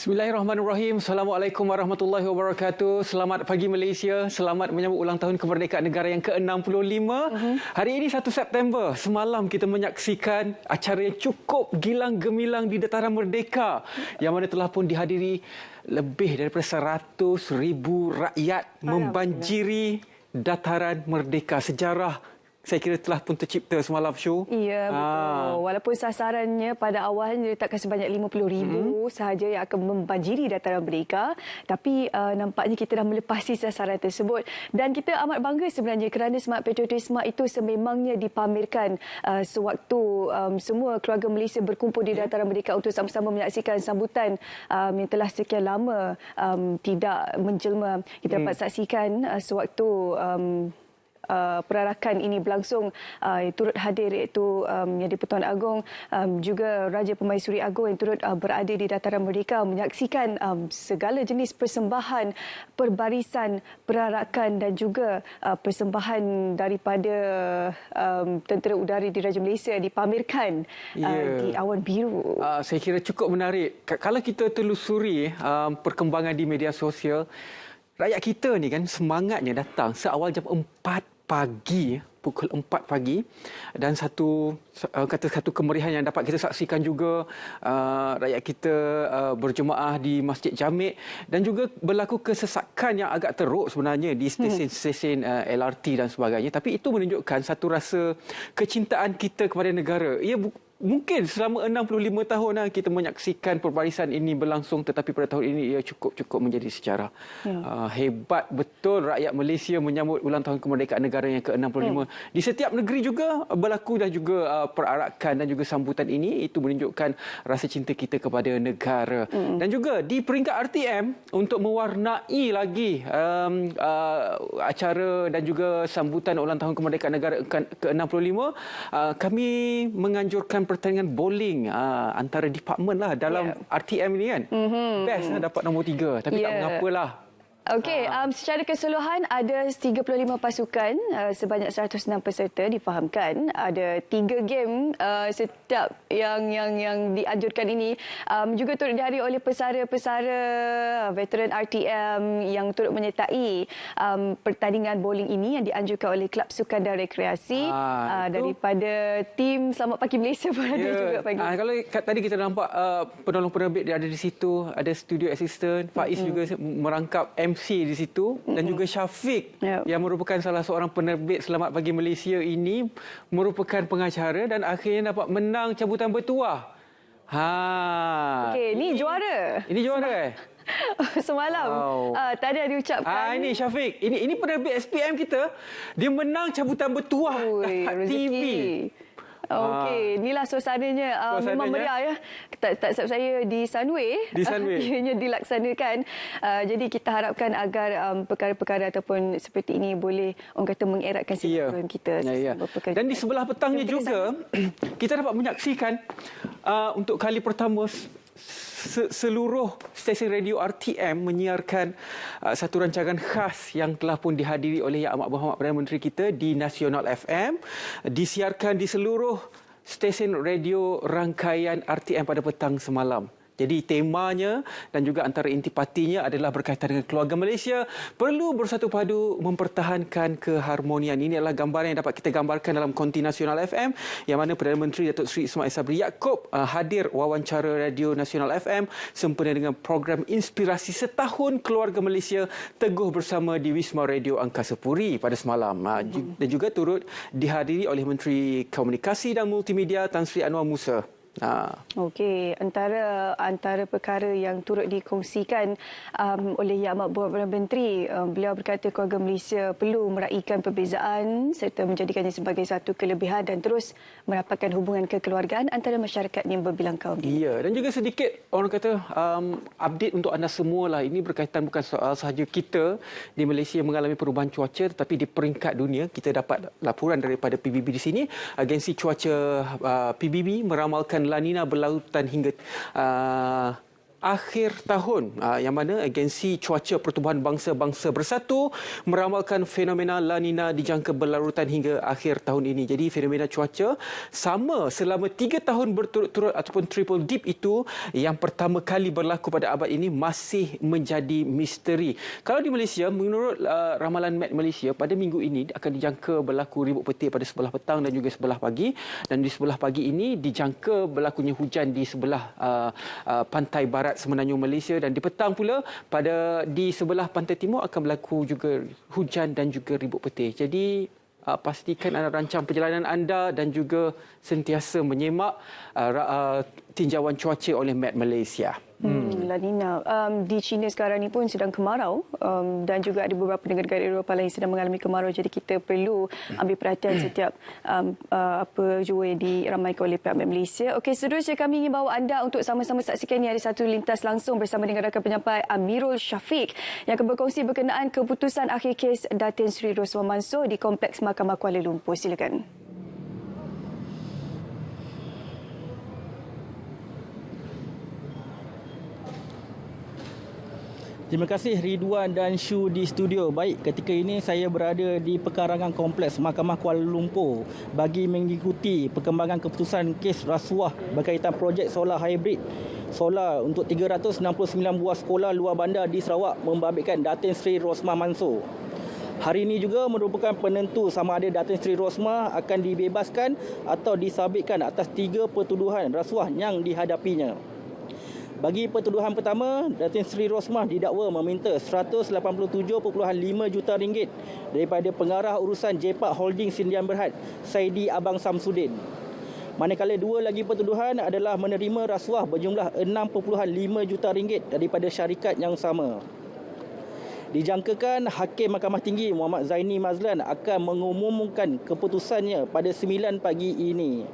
Bismillahirrahmanirrahim. Assalamualaikum warahmatullahi wabarakatuh. Selamat pagi Malaysia. Selamat menyambut ulang tahun kemerdekaan negara yang ke-65. Hari ini 1 September. Semalam kita menyaksikan acara yang cukup gilang gemilang di Dataran Merdeka yang mana telah pun dihadiri lebih daripada 100,000 rakyat membanjiri Dataran Merdeka. Sejarah saya kira telah pun tercipta semalam show. Ya, betul. Walaupun sasarannya pada awalnya diletakkan sebanyak 50,000 sahaja yang akan membanjiri Dataran Merdeka, tapi nampaknya kita dah melepasi sasaran tersebut. Dan kita amat bangga sebenarnya kerana semangat patriotisme itu sememangnya dipamerkan sewaktu semua keluarga Malaysia berkumpul di Dataran Merdeka untuk sama-sama menyaksikan sambutan yang telah sekian lama tidak menjelma. Kita dapat saksikan sewaktu perarakan ini berlangsung, turut hadir iaitu Yang di-Pertuan Agong, juga Raja Permaisuri Agong yang turut berada di Dataran Merdeka menyaksikan segala jenis persembahan, perbarisan, perarakan dan juga persembahan daripada Tentera Udara Diraja Malaysia dipamerkan di awan biru. Saya kira cukup menarik. Kalau kita telusuri perkembangan di media sosial, rakyat kita ni kan semangatnya datang seawal jam 4 pagi, pukul 4 pagi, dan satu kemeriahan yang dapat kita saksikan juga, rakyat kita berjemaah di Masjid Jamek dan juga berlaku kesesakan yang agak teruk sebenarnya di stesen-stesen LRT dan sebagainya, tapi itu menunjukkan satu rasa kecintaan kita kepada negara. Ia mungkin selama 65 tahun kita menyaksikan perbarisan ini berlangsung, tetapi pada tahun ini ia cukup menjadi sejarah. Hebat betul rakyat Malaysia menyambut ulang tahun kemerdekaan negara yang ke-65. Di setiap negeri juga berlaku dan juga perarakan dan juga sambutan ini. Itu menunjukkan rasa cinta kita kepada negara. Dan juga di peringkat RTM untuk mewarnai lagi acara dan juga sambutan ulang tahun kemerdekaan negara ke-65, kami menganjurkan pertandingan bowling antara departmen lah dalam RTM ini kan. Best lah dapat nombor 3, tapi tak mengapalah. Okey, secara keseluruhan ada 35 pasukan, sebanyak 106 peserta difahamkan. Ada 3 game setiap yang dianjurkan ini. Juga turut dihadiri oleh pesara-pesara veteran RTM yang turut menyertai pertandingan bowling ini yang dianjurkan oleh Kelab Sukan dan Rekreasi. Daripada tim Selamat Pagi Malaysia pun ada juga pagi. Kalau tadi kita nampak penolong penerbit dia ada di situ, ada studio assistant, Faiz juga merangkap MC di situ, dan juga Syafiq yang merupakan salah seorang penerbit Selamat Pagi Malaysia ini merupakan pengacara dan akhirnya dapat menang cabutan bertuah. Okey, ini juara. Ini juara Semalam tadi ada diucapkan. Ini Syafiq. Ini penerbit SPM kita. Dia menang cabutan bertuah kat TV. Okey, inilah suasananya. Memang meriah ya. Tak silap saya di Sunway. Di Sunway. Ianya dilaksanakan. Jadi kita harapkan agar perkara-perkara ataupun seperti ini boleh orang kata mengeratkan silaturahmi kita. Dan di sebelah petangnya juga kita dapat menyaksikan untuk kali pertama seluruh stesen radio RTM menyiarkan satu rancangan khas yang telah pun dihadiri oleh Yang Amat Berhormat Perdana Menteri kita di Nasional FM, disiarkan di seluruh stesen radio rangkaian RTM pada petang semalam. Jadi temanya dan juga antara intipatinya adalah berkaitan dengan keluarga Malaysia perlu bersatu padu mempertahankan keharmonian. Ini adalah gambaran yang dapat kita gambarkan dalam konti Nasional FM yang mana Perdana Menteri Datuk Seri Ismail Sabri Yaakob hadir wawancara Radio Nasional FM sempena dengan program inspirasi setahun keluarga Malaysia teguh bersama di Wisma Radio Angkasa Puri pada semalam. Dan juga turut dihadiri oleh Menteri Komunikasi dan Multimedia Tan Sri Anwar Musa. Okey, antara perkara yang turut dikongsikan oleh Yang Amat Berhormat Perdana Menteri, beliau berkata keluarga Malaysia perlu meraihkan perbezaan serta menjadikannya sebagai satu kelebihan dan terus merapatkan hubungan kekeluargaan antara masyarakat yang berbilang kaum. Ya, dan juga sedikit orang kata update untuk anda semua lah. Ini berkaitan bukan soal sahaja kita di Malaysia mengalami perubahan cuaca, tetapi di peringkat dunia kita dapat laporan daripada PBB di sini. Agensi cuaca PBB meramalkan La Nina berlautan hingga akhir tahun yang mana Agensi Cuaca Pertubuhan Bangsa-Bangsa Bersatu meramalkan fenomena La Nina dijangka berlarutan hingga akhir tahun ini. Jadi fenomena cuaca sama selama 3 tahun berturut-turut ataupun triple dip itu yang pertama kali berlaku pada abad ini masih menjadi misteri. Kalau di Malaysia, menurut ramalan Met Malaysia, pada minggu ini akan dijangka berlaku ribut petir pada sebelah petang dan juga sebelah pagi. Dan di sebelah pagi ini dijangka berlakunya hujan di sebelah pantai barat Semenanjung Malaysia, dan di petang pula di sebelah pantai timur akan berlaku juga hujan dan juga ribut petir. Jadi pastikan anda rancang perjalanan anda dan juga sentiasa menyemak tinjauan cuaca oleh Met Malaysia. La Nina. Di China sekarang ni pun sedang kemarau dan juga ada beberapa negara-negara Eropah lain sedang mengalami kemarau. Jadi kita perlu ambil perhatian setiap apa jua yang diramaikan oleh pihak Met Malaysia. Okey, seterusnya kami ingin bawa anda untuk sama-sama saksikan ni ada satu lintas langsung bersama dengan rakan penyampai Amirul Syafiq yang akan berkongsi berkenaan keputusan akhir kes Datin Sri Rosmah Mansor di Kompleks Mahkamah Kuala Lumpur. Silakan. Terima kasih Ridwan dan Shu di studio. Baik, ketika ini saya berada di pekarangan Kompleks Mahkamah Kuala Lumpur bagi mengikuti perkembangan keputusan kes rasuah berkaitan projek solar hybrid. Solar untuk 369 buah sekolah luar bandar di Sarawak membabitkan Datin Sri Rosmah Mansor. Hari ini juga merupakan penentu sama ada Datin Sri Rosmah akan dibebaskan atau disabitkan atas 3 pertuduhan rasuah yang dihadapinya. Bagi pertuduhan pertama, Datin Sri Rosmah didakwa meminta RM187.5 juta daripada pengarah urusan Jepak Holding Sindian Berhad, Saidi Abang Samsudin. Manakala 2 lagi pertuduhan adalah menerima rasuah berjumlah RM6.5 juta daripada syarikat yang sama. Dijangkakan Hakim Mahkamah Tinggi Muhammad Zaini Mazlan akan mengumumkan keputusannya pada 9 pagi ini.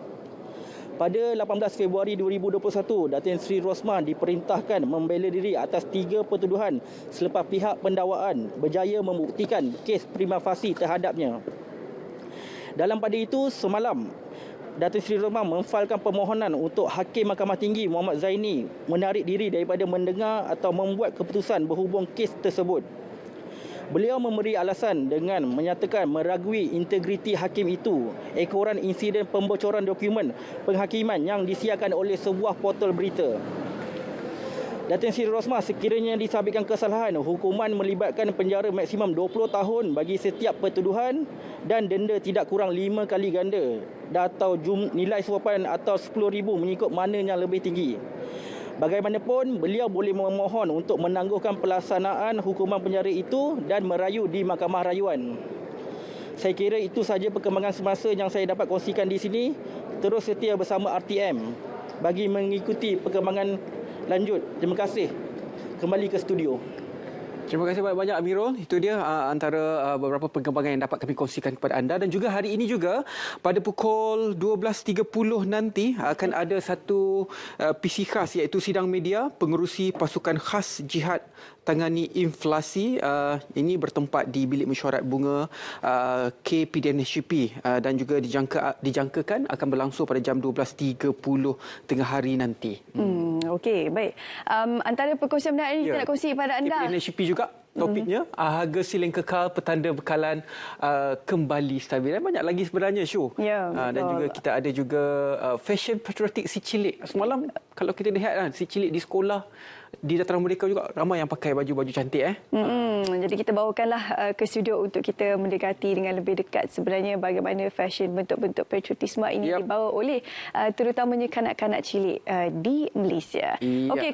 Pada 18 Februari 2021, Datin Sri Rosmah diperintahkan membela diri atas 3 pertuduhan selepas pihak pendakwaan berjaya membuktikan kes prima facie terhadapnya. Dalam pada itu, semalam, Datin Sri Rosmah memfailkan permohonan untuk Hakim Mahkamah Tinggi Muhammad Zaini menarik diri daripada mendengar atau membuat keputusan berhubung kes tersebut. Beliau memberi alasan dengan menyatakan meragui integriti hakim itu ekoran insiden pembocoran dokumen penghakiman yang disiarkan oleh sebuah portal berita. Datin Sri Rosmah sekiranya disabitkan kesalahan, hukuman melibatkan penjara maksimum 20 tahun bagi setiap pertuduhan dan denda tidak kurang 5 kali ganda atau nilai suapan atau RM10,000 mengikut mana yang lebih tinggi. Bagaimanapun, beliau boleh memohon untuk menangguhkan pelaksanaan hukuman penjara itu dan merayu di Mahkamah Rayuan. Saya kira itu sahaja perkembangan semasa yang saya dapat kongsikan di sini. Terus setia bersama RTM bagi mengikuti perkembangan lanjut. Terima kasih. Kembali ke studio. Terima kasih banyak-banyak Amirul. Itu dia antara beberapa perkembangan yang dapat kami kongsikan kepada anda. Dan juga hari ini juga pada pukul 12.30 nanti akan ada satu PC khas iaitu sidang media pengerusi pasukan khas jihad tangani inflasi. Ini bertempat di Bilik Mesyuarat Bunga KPDNHP dan juga dijangkakan akan berlangsung pada jam 12.30 tengah hari nanti. Okey, baik. Antara perkongsian menarik kita nak kongsi kepada anda. KPDNHP juga topiknya harga silin kekal petanda bekalan kembali stabil. Dan banyak lagi sebenarnya Syu. Dan juga kita ada juga fashion patriotic si cilik. Semalam kalau kita lihat si cilik di sekolah di dataran merdeka juga ramai yang pakai baju-baju cantik Jadi kita bawakanlah ke studio untuk kita mendekati dengan lebih dekat sebenarnya bagaimana fashion bentuk-bentuk patriotisme ini dibawa oleh terutamanya kanak-kanak cilik di Malaysia. Okey.